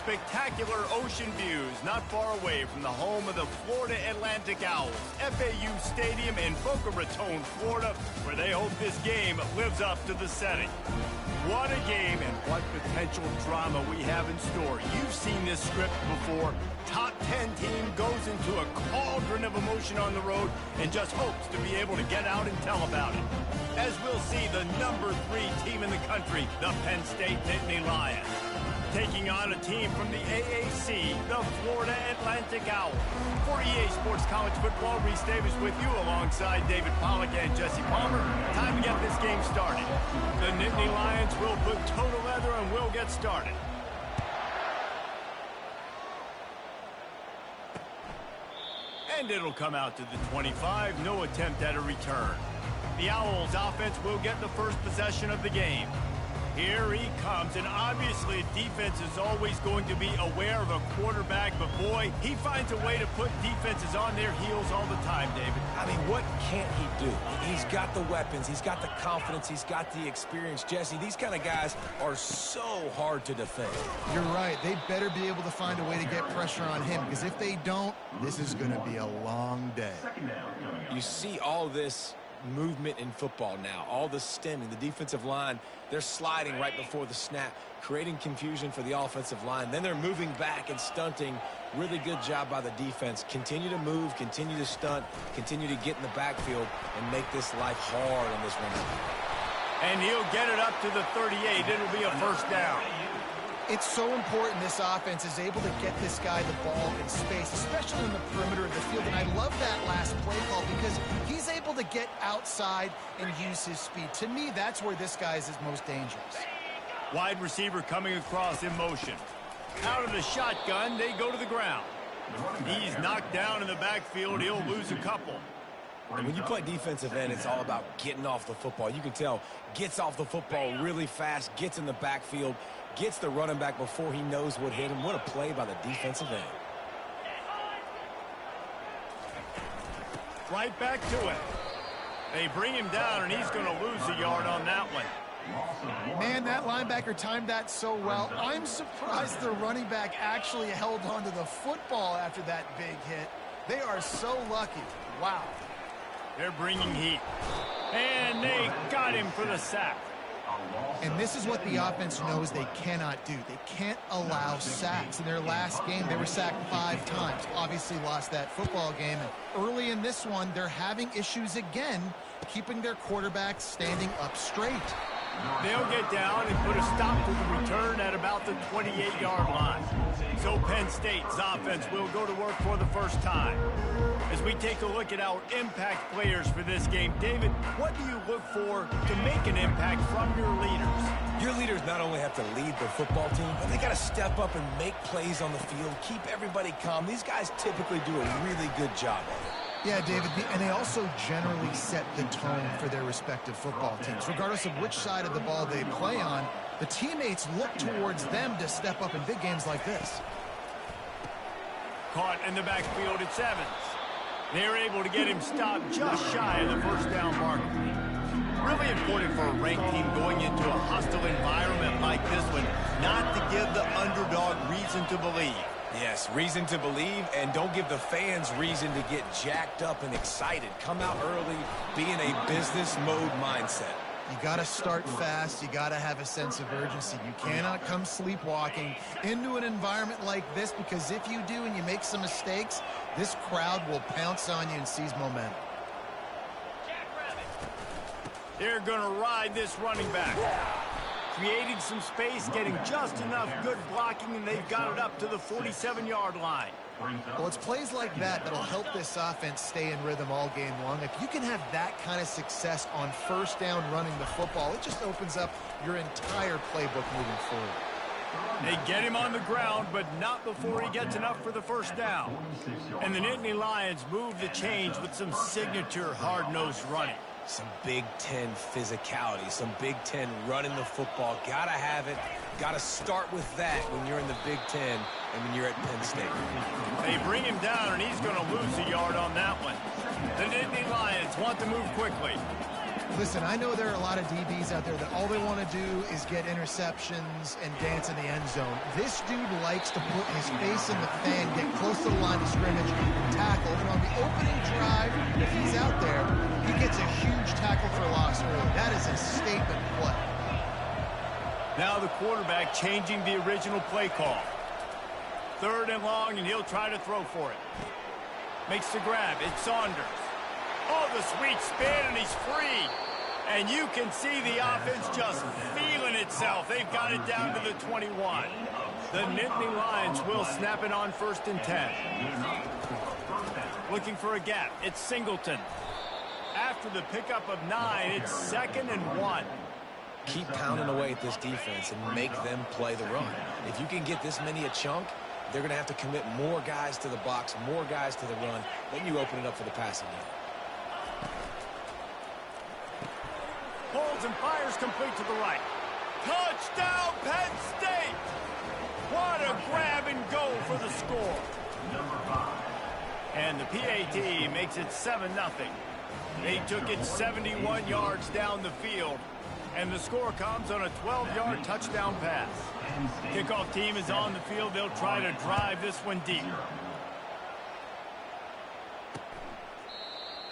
spectacular ocean views not far away from the home of the Florida Atlantic Owls, FAU Stadium in Boca Raton, Florida, where they hope this game lives up to the setting. What a game and what potential drama we have in store. You've seen this script before. Top 10 team goes into a cauldron of emotion on the road and just hopes to be able to get out and tell about it. As we'll see, the #3 team in the country, the Penn State Nittany Lions, taking on a team from the AAC, the Florida Atlantic Owls. For EA Sports College Football, Reese Davis with you alongside David Pollack and Jesse Palmer. Time to get this game started. The Nittany Lions will put toe to leather and we'll get started. And it'll come out to the 25, no attempt at a return. The Owls offense will get the first possession of the game. Here he comes, and obviously defense is always going to be aware of a quarterback, but boy, he finds a way to put defenses on their heels all the time, David. I mean, what can't he do? He's got the weapons, he's got the confidence, he's got the experience. Jesse, these kind of guys are so hard to defend. You're right. They better be able to find a way to get pressure on him, because if they don't, this is going to be a long day. You see all this movement in football now, all the stemming, the defensive line, they're sliding right before the snap, creating confusion for the offensive line. Then they're moving back and stunting. Really good job by the defense. Continue to move, continue to stunt, continue to get in the backfield and make this life hard on this one. And he'll get it up to the 38. It'll be a first down. It's so important this offense is able to get this guy the ball in space, especially in the perimeter of the field. And I love that last play call because he's able to get outside and use his speed. To me, that's where this guy is his most dangerous. Wide receiver coming across in motion. Out of the shotgun, they go to the ground. He's knocked down in the backfield. He'll lose a couple. And when you play defensive end, it's all about getting off the football. You can tell, gets off the football really fast, gets in the backfield, gets the running back before he knows what hit him. What a play by the defensive end. Right back to it. They bring him down, and he's going to lose a yard on that one. Man, that linebacker timed that so well. I'm surprised the running back actually held on to the football after that big hit. They are so lucky. Wow. They're bringing heat. And they got him for the sack. And this is what the offense knows they cannot do. They can't allow sacks. In their last game, they were sacked 5 times. Obviously lost that football game. And early in this one, they're having issues again, keeping their quarterback standing up straight. They'll get down and put a stop to the return at about the 28-yard line. So Penn State's offense will go to work for the first time. As we take a look at our impact players for this game, David, what do you look for to make an impact from your leaders? Your leaders not only have to lead the football team, but they got to step up and make plays on the field, keep everybody calm. These guys typically do a really good job of it. Yeah, David, and they also generally set the tone for their respective football teams. Regardless of which side of the ball they play on, the teammates look towards them to step up in big games like this. Caught in the backfield, it's Evans. They're able to get him stopped just shy of the first down marker. Really important for a ranked team going into a hostile environment like this one, not to give the underdog reason to believe. Yes, reason to believe, and don't give the fans reason to get jacked up and excited. Come out early, be in a business mode mindset. You got to start fast. You got to have a sense of urgency. You cannot come sleepwalking into an environment like this, because if you do and you make some mistakes, this crowd will pounce on you and seize momentum. They're going to ride this running back. Creating some space, getting just enough good blocking, and they've got it up to the 47-yard line. Well, it's plays like that that'll help this offense stay in rhythm all game long. If you can have that kind of success on first down running the football, it just opens up your entire playbook moving forward. They get him on the ground, but not before he gets enough for the first down. And the Nittany Lions move the change with some signature hard-nosed running. Some Big Ten physicality, some Big Ten running the football. Gotta have it. Gotta start with that when you're in the Big Ten and when you're at Penn State. They bring him down, and he's going to lose a yard on that one. The Nittany Lions want to move quickly. Listen, I know there are a lot of DBs out there that all they want to do is get interceptions and dance in the end zone. This dude likes to put his face in the fan, get close to the line of scrimmage, and tackle. And on the opening drive, if he's out there, he gets a huge tackle for loss early. That is a statement play. Now the quarterback changing the original play call. 3rd and long, and he'll try to throw for it. Makes the grab. It's Saunders. Oh, the sweet spin, and he's free. And you can see the offense just feeling itself. They've got it down to the 21. The Nittany Lions will snap it on 1st and 10. Looking for a gap. It's Singleton. After the pickup of 9, it's 2nd and 1. Keep pounding away at this defense and make them play the run. If you can get this many a chunk, they're going to have to commit more guys to the box, more guys to the run. Then you open it up for the passing game. Holds and fires complete to the right. Touchdown, Penn State! What a grab and go for the score. And the PAT makes it 7-0. They took it 71 yards down the field, and the score comes on a 12-yard touchdown pass. Kickoff team is on the field. They'll try to drive this one deep.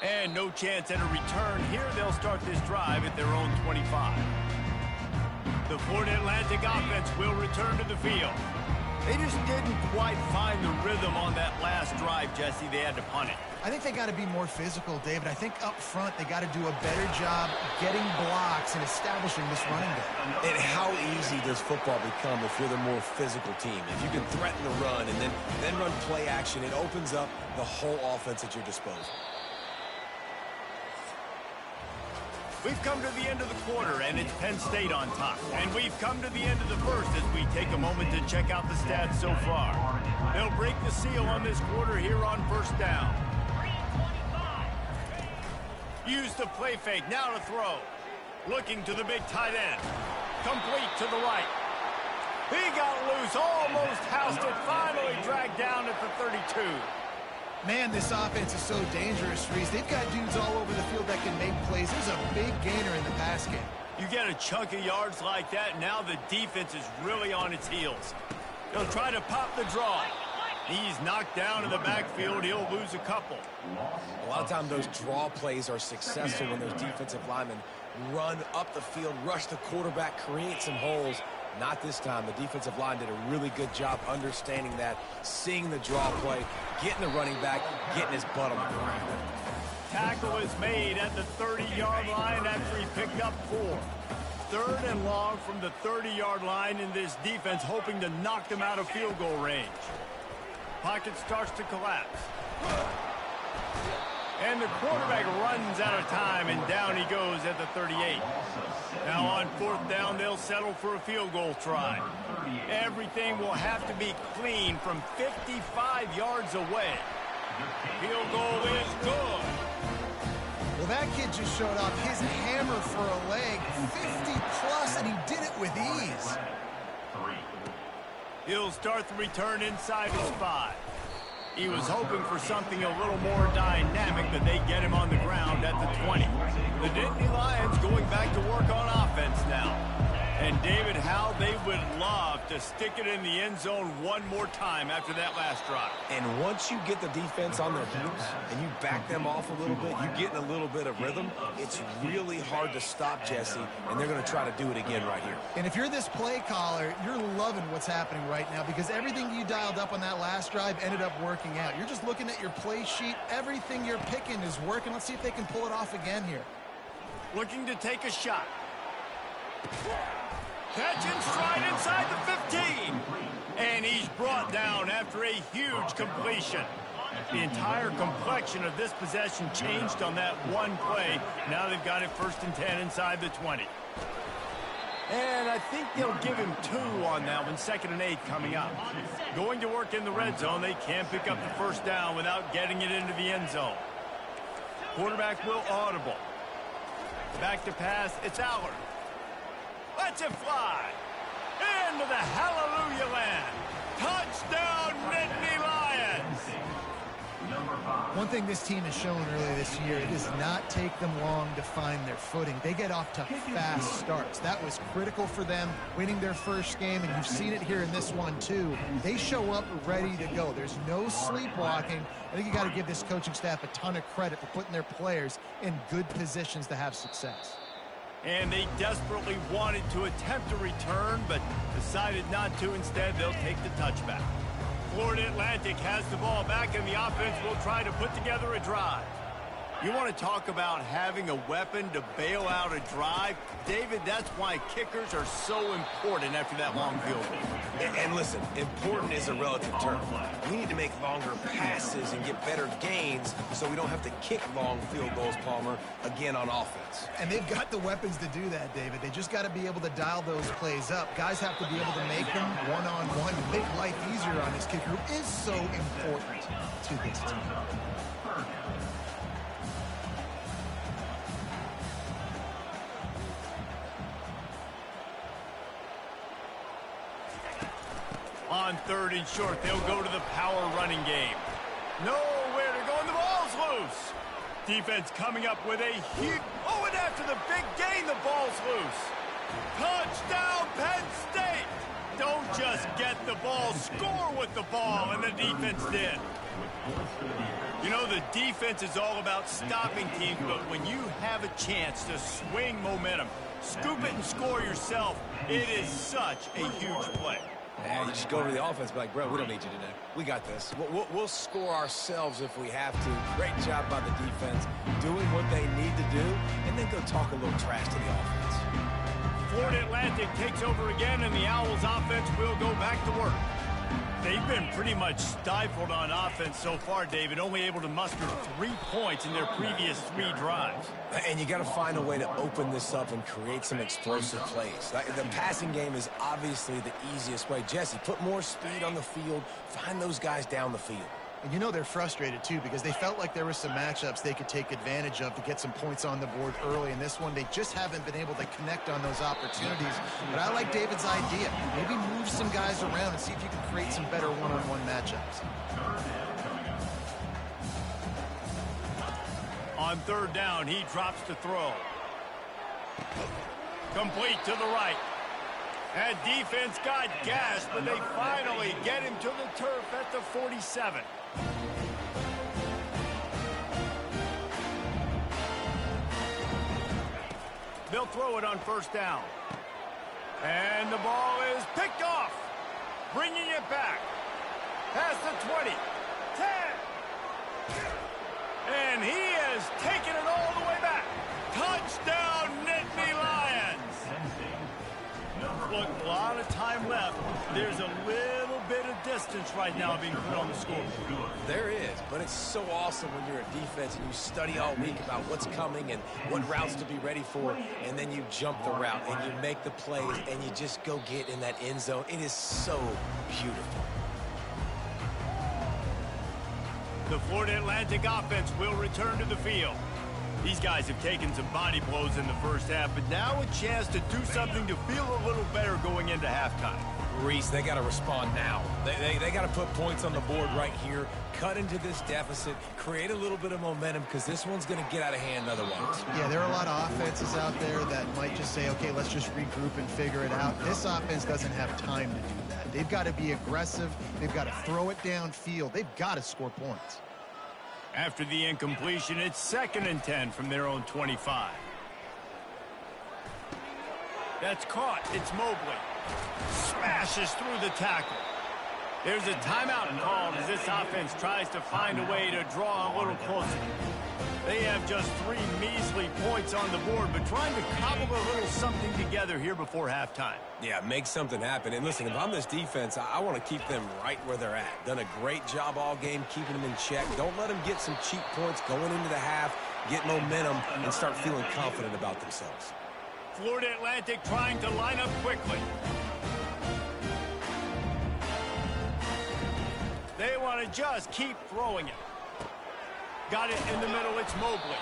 And no chance at a return here. They'll start this drive at their own 25. The Florida Atlantic offense will return to the field. They just didn't quite find the rhythm on that last drive, Jesse. They had to punt it. I think they got to be more physical, David. I think up front they got to do a better job getting blocks and establishing this running game. And how easy does football become if you're the more physical team? If you can threaten the run and then run play action, it opens up the whole offense at your disposal. We've come to the end of the quarter, and it's Penn State on top. And we've come to the end of the first as we take a moment to check out the stats so far. They'll break the seal on this quarter here on 1st down. Use the play fake, now to throw. Looking to the big tight end. Complete to the right. He got loose, almost housed it, finally dragged down at the 32. Man, this offense is so dangerous, Reese. They've got dudes all over the field that can make plays. There's a big gainer in the pass game. You get a chunk of yards like that, now the defense is really on its heels. They'll try to pop the draw. He's knocked down in the backfield. He'll lose a couple. A lot of times those draw plays are successful when those defensive linemen run up the field, rush the quarterback, create some holes. Not this time. The defensive line did a really good job understanding that, seeing the draw play, getting the running back, getting his butt on the ground. Tackle is made at the 30-yard line after he picked up 4. 3rd and long from the 30-yard line, in this defense hoping to knock them out of field goal range. Pocket starts to collapse. And the quarterback runs out of time, and down he goes at the 38. Now on 4th down, they'll settle for a field goal try. Everything will have to be clean from 55 yards away. Field goal is good. Well, that kid just showed off his hammer for a leg, 50-plus, and he did it with ease. He'll start the return inside his 5. He was hoping for something a little more dynamic, but they get him on the ground at the 20. The Nittany Lions going back to work on offense now. And David, how they would love to stick it in the end zone one more time after that last drive. And once you get the defense on their heels and you back them off a little bit, you get in a little bit of rhythm, it's really hard to stop Jesse, and they're going to try to do it again right here. And if you're this play caller, you're loving what's happening right now because everything you dialed up on that last drive ended up working out. You're just looking at your play sheet. Everything you're picking is working. Let's see if they can pull it off again here. Looking to take a shot. Catch in stride inside the 15. And he's brought down after a huge completion. The entire complexion of this possession changed on that one play. Now they've got it 1st and 10 inside the 20. And I think they'll give him 2 on that one, 2nd and 8 coming up. Going to work in the red zone. They can't pick up the 1st down without getting it into the end zone. Quarterback will audible. Back to pass. It's Allard. Lets it fly. Into the hallelujah land. Touchdown, Nittany Lions. One thing this team has shown earlier this year, it does not take them long to find their footing. They get off to fast starts. That was critical for them winning their first game, and you've seen it here in this one too. They show up ready to go. There's no sleepwalking. I think you got to give this coaching staff a ton of credit for putting their players in good positions to have success. And they desperately wanted to attempt a return, but decided not to. Instead, they'll take the touchback. Florida Atlantic has the ball back, and the offense will try to put together a drive. You want to talk about having a weapon to bail out a drive? David, that's why kickers are so important after that long field goal. And listen, important is a relative term. We need to make longer passes and get better gains so we don't have to kick long field goals, Palmer, again on offense. And they've got the weapons to do that, David. They just got to be able to dial those plays up. Guys have to be able to make them one-on-one, make life easier on this kicker, who is so important to this team. On 3rd and short, they'll go to the power running game. Nowhere to go, and the ball's loose. Defense coming up with a huge... Oh, and after the big gain, the ball's loose. Touchdown, Penn State! Don't just get the ball, score with the ball, and the defense did. You know, the defense is all about stopping teams, but when you have a chance to swing momentum, scoop it and score yourself, it is such a huge play. Yeah, you just go over to the offense and be like, bro, we don't need you today. We got this. We'll score ourselves if we have to. Great job by the defense doing what they need to do, and then go talk a little trash to the offense. Florida Atlantic takes over again, and the Owls offense will go back to work. They've been pretty much stifled on offense so far, David, only able to muster 3 points in their previous 3 drives. And you got to find a way to open this up and create some explosive plays. The passing game is obviously the easiest way. Jesse, put more speed on the field. Find those guys down the field. And you know they're frustrated, too, because they felt like there were some matchups they could take advantage of to get some points on the board early. In this one, they just haven't been able to connect on those opportunities. But I like David's idea. Maybe move some guys around and see if you can create some better one-on-one matchups. On 3rd down, he drops to throw. Complete to the right. That defense got gashed, but they finally get him to the turf at the 47. They'll throw it on 1st down. And the ball is picked off. Bringing it back. Past the 20. 10. And he has taken it all the way back. Touchdown, Nittany Lions. Look, a lot of time left. There's a little bit of distance right now being put on the scoreboard. There is, but it's so awesome when you're a defense and you study all week about what's coming and what routes to be ready for, and then you jump the route and you make the plays and you just go get in that end zone. It is so beautiful. The Florida Atlantic offense will return to the field. These guys have taken some body blows in the first half, but now a chance to do something to feel a little better going into halftime. Reese, they got to respond now. They got to put points on the board right here, cut into this deficit, create a little bit of momentum, because this one's going to get out of hand otherwise. Yeah, there are a lot of offenses out there that might just say, okay, let's just regroup and figure it out. This offense doesn't have time to do that. They've got to be aggressive. They've got to throw it downfield. They've got to score points. After the incompletion, it's 2nd and 10 from their own 25. That's caught. It's Mobley. Smashes through the tackle. There's a timeout called as this offense tries to find a way to draw a little closer. They have just 3 measly points on the board, but trying to cobble a little something together here before halftime. Yeah, make something happen. And listen, if I'm this defense, I want to keep them right where they're at. Done a great job all game keeping them in check. Don't let them get some cheap points going into the half, get momentum, and start feeling confident about themselves. Florida Atlantic trying to line up quickly. They want to just keep throwing it. Got it in the middle, it's Mobley.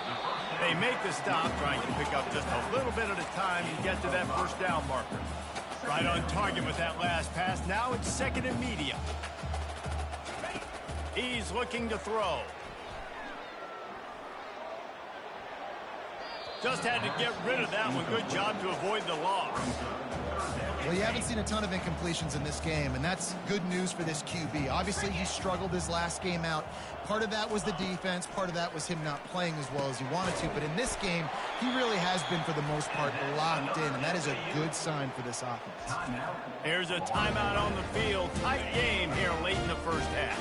They make the stop, trying to pick up just a little bit at a time and get to that 1st down marker. Right on target with that last pass. Now it's 2nd and medium. He's looking to throw. Just had to get rid of that one. Good job to avoid the loss. Well, you haven't seen a ton of incompletions in this game, and that's good news for this QB. Obviously, he struggled his last game out. Part of that was the defense. Part of that was him not playing as well as he wanted to. But in this game, he really has been, for the most part, locked in, and that is a good sign for this offense. Here's a timeout on the field. Tight game here late in the first half.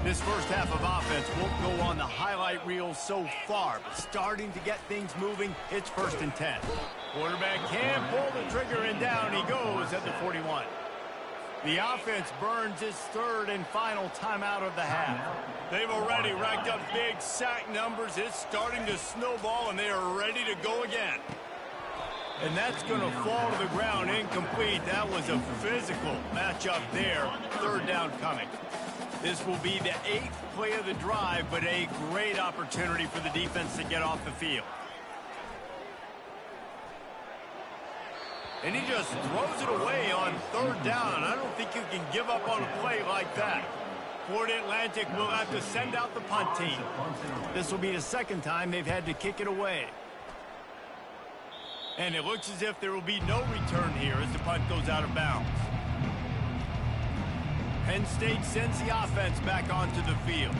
This first half of offense won't go on the highlight reel so far, but starting to get things moving, it's 1st and 10. Quarterback can pull the trigger, and down he goes at the 41. The offense burns its 3rd and final timeout of the half. They've already racked up big sack numbers. It's starting to snowball, and they are ready to go again. And that's going to fall to the ground incomplete. That was a physical matchup there. 3rd down coming. This will be the 8th play of the drive, but a great opportunity for the defense to get off the field. And he just throws it away on 3rd down. I don't think you can give up on a play like that. Florida Atlantic will have to send out the punt team. This will be the 2nd time they've had to kick it away. And it looks as if there will be no return here as the punt goes out of bounds. Penn State sends the offense back onto the field.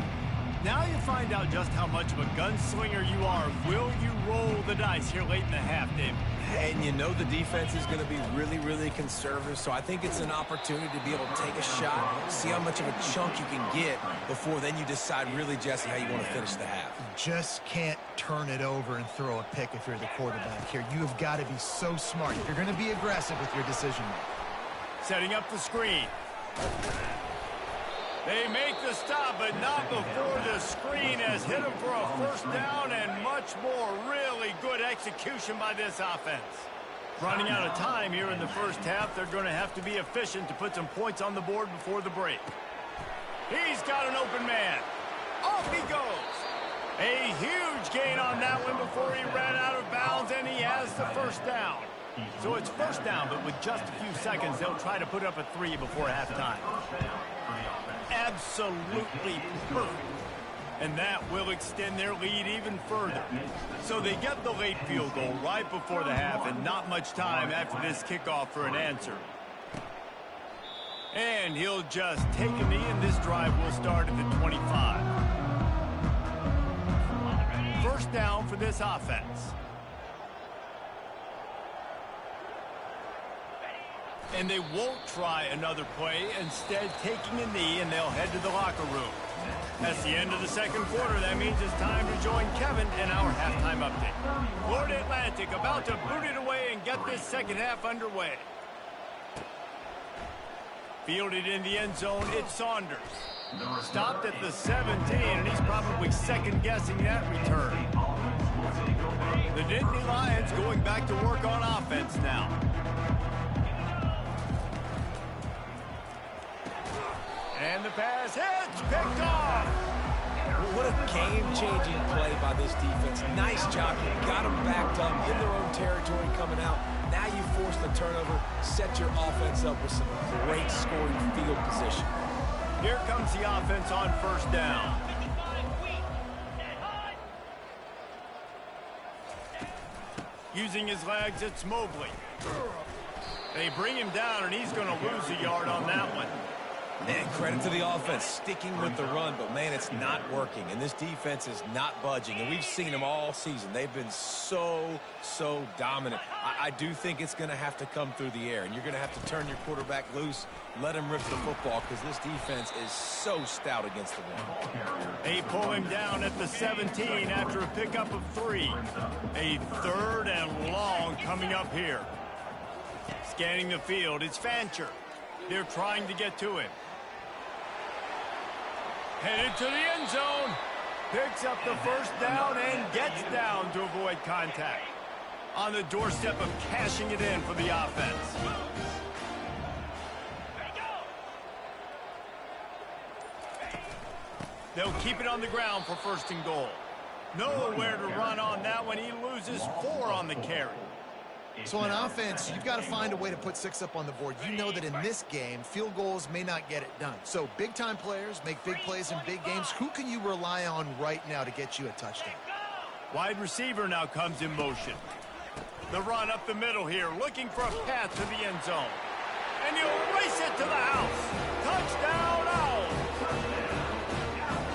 Now you find out just how much of a gunslinger you are. Will you roll the dice here late in the half, Dave? And you know the defense is going to be really, really conservative, so I think it's an opportunity to be able to take a shot, see how much of a chunk you can get before then you decide really, Jesse, how you want to finish the half. You just can't turn it over and throw a pick if you're the quarterback here. You have got to be so smart if you're going to be aggressive with your decision making. Setting up the screen. They make the stop, but not before the screen has hit them for a 1st down, and much more. Really good execution by this offense. Running out of time here in the first half. They're going to have to be efficient to put some points on the board before the break. He's got an open man. Off he goes. A huge gain on that one before he ran out of bounds, and he has the 1st down. So it's 1st down, but with just a few seconds, they'll try to put up a 3 before halftime. Absolutely perfect. And that will extend their lead even further. So they get the late field goal right before the half, and not much time after this kickoff for an answer. And he'll just take a knee, and this drive will start at the 25. 1st down for this offense. And they won't try another play, instead taking a knee, and they'll head to the locker room. That's the end of the 2nd quarter. That means it's time to join Kevin in our halftime update. Florida Atlantic about to boot it away and get this 2nd half underway. Fielded in the end zone, it's Saunders. Stopped at the 17, and he's probably second-guessing that return. The Nittany Lions going back to work on offense now. And the pass hits, picked off. What a game-changing play by this defense. Nice job. You got them backed up in their own territory coming out. Now you force the turnover, set your offense up with some great scoring field position. Here comes the offense on 1st down. Using his legs, it's Mobley. They bring him down, and he's going to lose a yard on that one. And credit to the offense sticking with the run, but, man, it's not working. And this defense is not budging. And we've seen them all season. They've been so dominant. I do think it's going to have to come through the air. And you're going to have to turn your quarterback loose, let him rip the football, because this defense is so stout against the run. They pull him down at the 17 after a pickup of 3. A 3rd and long coming up here. Scanning the field, it's Fancher. They're trying to get to him. Headed to the end zone. Picks up the 1st down and gets down to avoid contact. On the doorstep of cashing it in for the offense. They'll keep it on the ground for 1st and goal. Nowhere to run on that one. He loses 4 on the carry. So on offense, you've got to find a way to put 6 up on the board. You know that in this game, field goals may not get it done. So big-time players make big plays in big games. Who can you rely on right now to get you a touchdown? Wide receiver now comes in motion. The run up the middle here, looking for a path to the end zone. And he'll race it to the house. Touchdown, Owls!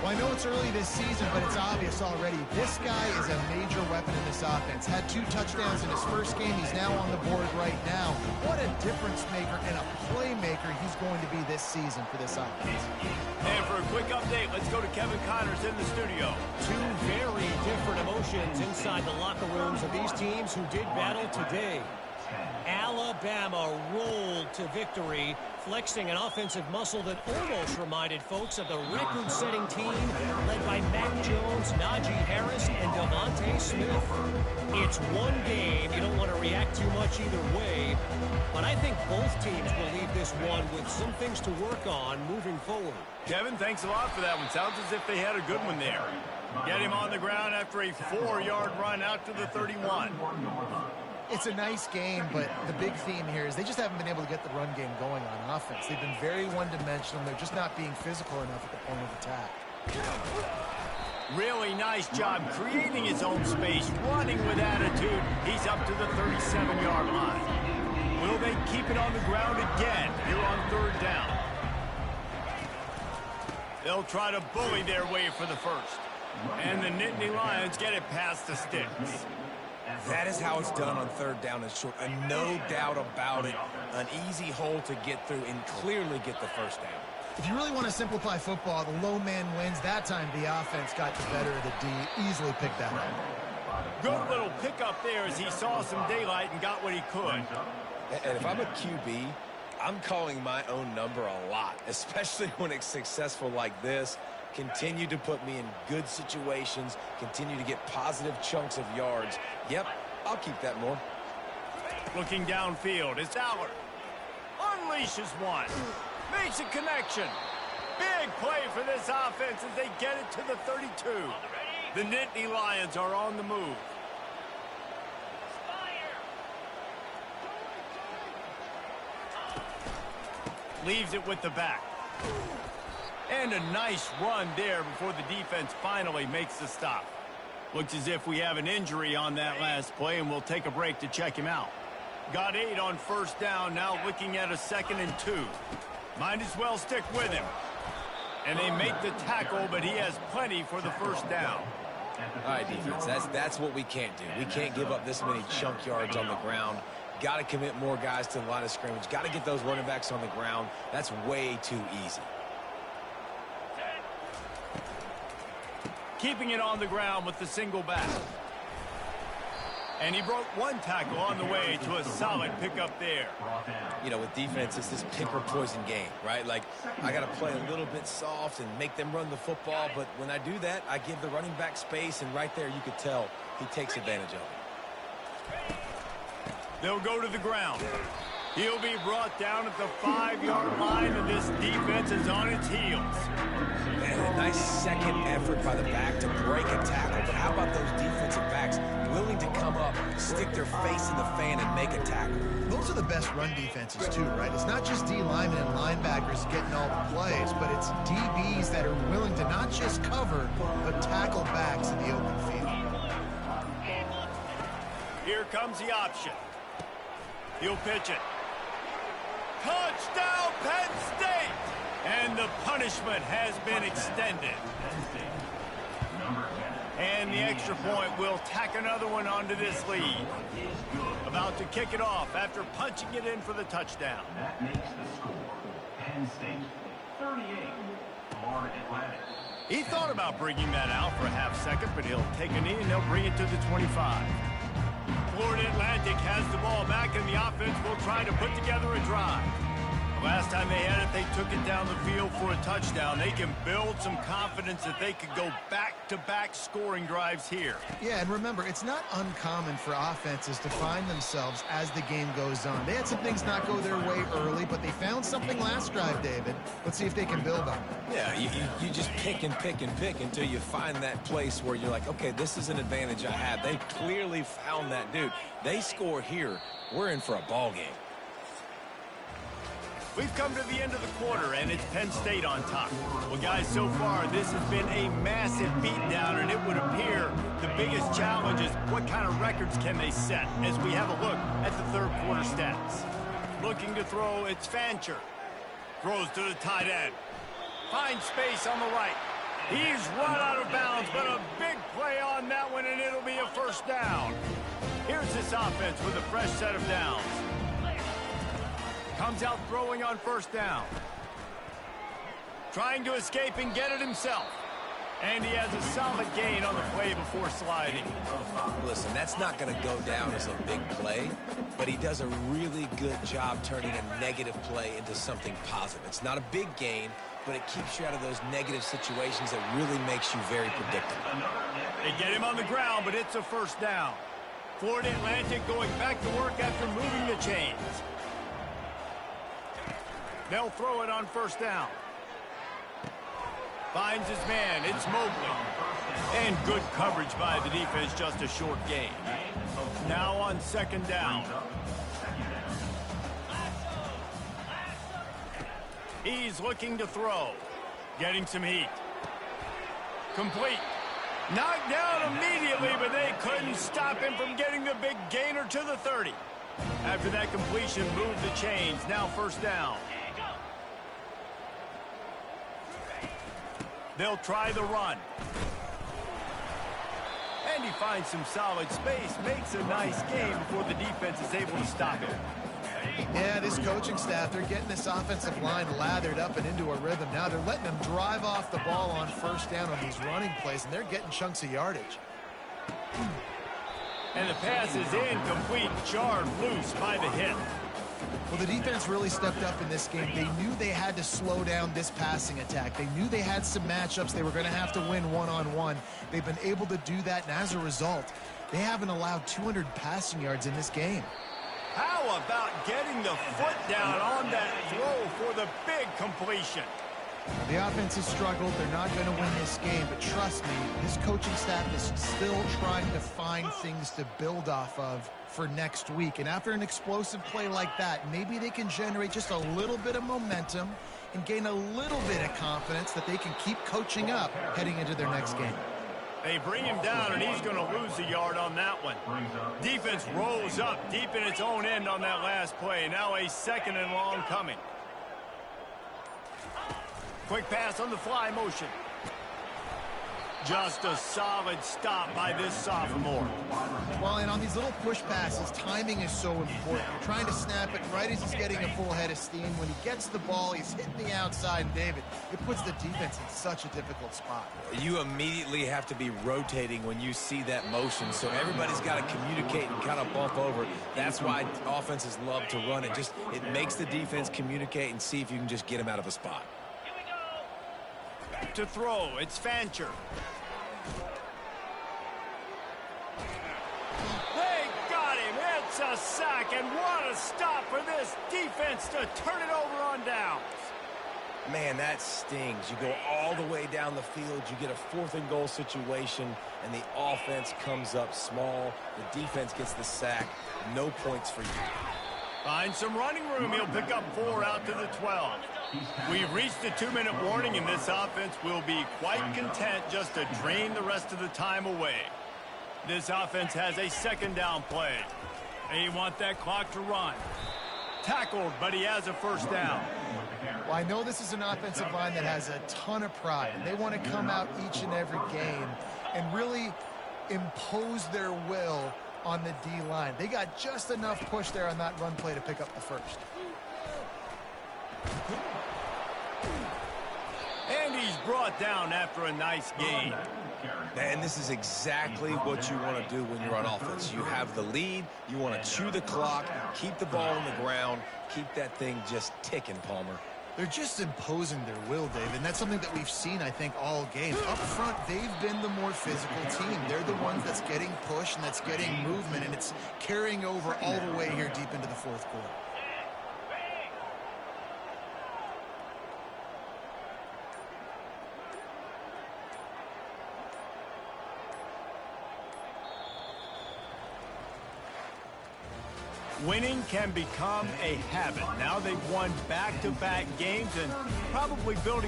Well, I know it's early this season, but it's obvious already. This guy is a major weapon in this offense. Had 2 touchdowns in his first game. He's now on the board right now. What a difference maker and a playmaker he's going to be this season for this offense. And for a quick update, let's go to Kevin Connors in the studio. 2 very different emotions inside the locker rooms of these teams who did battle today. Alabama rolled to victory, flexing an offensive muscle that almost reminded folks of the record-setting team led by Mac Jones, Najee Harris, and Devontae Smith. It's one game. You don't want to react too much either way, but I think both teams will leave this one with some things to work on moving forward. Kevin, thanks a lot for that one. Sounds as if they had a good one there. Get him on the ground after a 4-yard run out to the 31. It's a nice game, but the big theme here is they just haven't been able to get the run game going on offense. They've been very one-dimensional. They're just not being physical enough at the point of attack. Really nice job creating his own space, running with attitude. He's up to the 37-yard line. Will they keep it on the ground again here on 3rd down? They'll try to bully their way for the first. And the Nittany Lions get it past the sticks. That is how it's done on 3rd down and short. And no doubt about it, an easy hole to get through and clearly get the first down. If you really want to simplify football, the low man wins. That time the offense got the better of the D. Easily picked that up. Good little pickup there as he saw some daylight and got what he could. And if I'm a QB, I'm calling my own number a lot, especially when it's successful like this. Continue to put me in good situations, continue to get positive chunks of yards. Yep, I'll keep that more. Looking downfield, it's Allard. Unleashes one. Makes a connection. Big play for this offense as they get it to the 32. The Nittany Lions are on the move. Leaves it with the back. And a nice run there before the defense finally makes the stop. Looks as if we have an injury on that last play, and we'll take a break to check him out. Got 8 on 1st down, now looking at a 2nd and 2. Might as well stick with him. And they make the tackle, but he has plenty for the 1st down. All right, defense, that's what we can't do. We can't give up this many chunk yards on the ground. Got to commit more guys to the line of scrimmage. Got to get those running backs on the ground. That's way too easy. Keeping it on the ground with the single back. And he broke 1 tackle on the way to a solid pickup there. You know, with defense, it's this pick or poison game, right? Like, I got to play a little bit soft and make them run the football, but when I do that, I give the running back space, and right there you could tell he takes advantage of it. They'll go to the ground. He'll be brought down at the 5-yard line, and this defense is on its heels. And a nice second effort by the back to break a tackle, but how about those defensive backs willing to come up, stick their face in the fan, and make a tackle? Those are the best run defenses too, right? It's not just D linemen and linebackers getting all the plays, but it's DBs that are willing to not just cover, but tackle backs in the open field. Here comes the option. He'll pitch it. Touchdown, Penn State! And the punishment has been extended. And the extra point will tack another one onto this lead. About to kick it off after punching it in for the touchdown. That makes the score. Penn State 38, Florida Atlantic. He thought about bringing that out for a half second, but he'll take a knee and they'll bring it to the 25. Florida Atlantic has the ball back, and the offense will try to put together a drive. Last time they had it, they took it down the field for a touchdown. They can build some confidence that they could go back-to-back scoring drives here. Yeah, and remember, it's not uncommon for offenses to find themselves as the game goes on. They had some things not go their way early, but they found something last drive, David. Let's see if they can build on it. Yeah, you just pick and pick and pick until you find that place where you're like, okay, this is an advantage I have. They clearly found that, dude. They score here, we're in for a ball game. We've come to the end of the quarter, and it's Penn State on top. Well, guys, so far, this has been a massive beatdown, and it would appear the biggest challenge is what kind of records can they set as we have a look at the third quarter stats. Looking to throw, it's Fancher. Throws to the tight end. Finds space on the right. He's run out of bounds, but a big play on that one, and it'll be a first down. Here's this offense with a fresh set of downs. Comes out throwing on first down. Trying to escape and get it himself. And he has a solid gain on the play before sliding. Listen, that's not going to go down as a big play, but he does a really good job turning a negative play into something positive. It's not a big gain, but it keeps you out of those negative situations that really makes you very predictable. They get him on the ground, but it's a first down. Florida Atlantic going back to work after moving the chains. They'll throw it on first down. Finds his man. It's Mobley. And good coverage by the defense, just a short gain. Now on second down. He's looking to throw. Getting some heat. Complete. Knocked down immediately, but they couldn't stop him from getting the big gainer to the 30. After that completion, moved the chains. Now first down. They'll try the run. And he finds some solid space, makes a nice game before the defense is able to stop him. Yeah, this coaching staff, they're getting this offensive line lathered up and into a rhythm. Now they're letting them drive off the ball on first down on these running plays, and they're getting chunks of yardage. And the pass is incomplete, jarred loose by the hit. Well, the defense really stepped up in this game. They knew they had to slow down this passing attack. They knew they had some matchups they were going to have to win one-on-one. They've been able to do that, and as a result, they haven't allowed 200 passing yards in this game. How about getting the foot down on that throw for the big completion? The offense has struggled. They're not going to win this game, but trust me, this coaching staff is still trying to find things to build off of for next week. And after an explosive play like that, maybe they can generate just a little bit of momentum and gain a little bit of confidence that they can keep coaching up heading into their next game. They bring him down, and he's going to lose a yard on that one. Defense rolls up deep in its own end on that last play. Now a second and long coming. Quick pass on the fly motion. Just a solid stop by this sophomore. Well, and on these little push passes, timing is so important. You're trying to snap it right as he's getting a full head of steam. When he gets the ball, he's hitting the outside, and David, it puts the defense in such a difficult spot. You immediately have to be rotating when you see that motion, so everybody's got to communicate and kind of bump over. That's why offenses love to run it. It makes the defense communicate and see if you can just get him out of a spot. To throw, it's Fancher. They got him. It's a sack, and what a stop for this defense to turn it over on downs. Man, that stings. You go all the way down the field, you get a 4th and goal situation, and the offense comes up small. The defense gets the sack. No points for you. Find some running room. He'll pick up 4 out to the 12. We've reached the 2-minute warning, and this offense will be quite content just to drain the rest of the time away. This offense has a second down play. They want that clock to run. Tackled, but he has a first down. Well, I know this is an offensive line that has a ton of pride, and they want to come out each and every game and really impose their will on the D-line. They got just enough push there on that run play to pick up the first. And he's brought down after a nice gain. carry. And this is exactly what you want to do when you're on offense. You have the lead. You want to chew the clock, keep the ball on the ground, keep that thing just ticking, Palmer. They're just imposing their will, Dave, and that's something that we've seen, I think, all game. Up front, they've been the more physical team. They're the ones that's getting pushed and that's getting movement, and it's carrying over all the way here deep into the fourth quarter. Winning can become a habit. Now they've won back-to-back games and probably building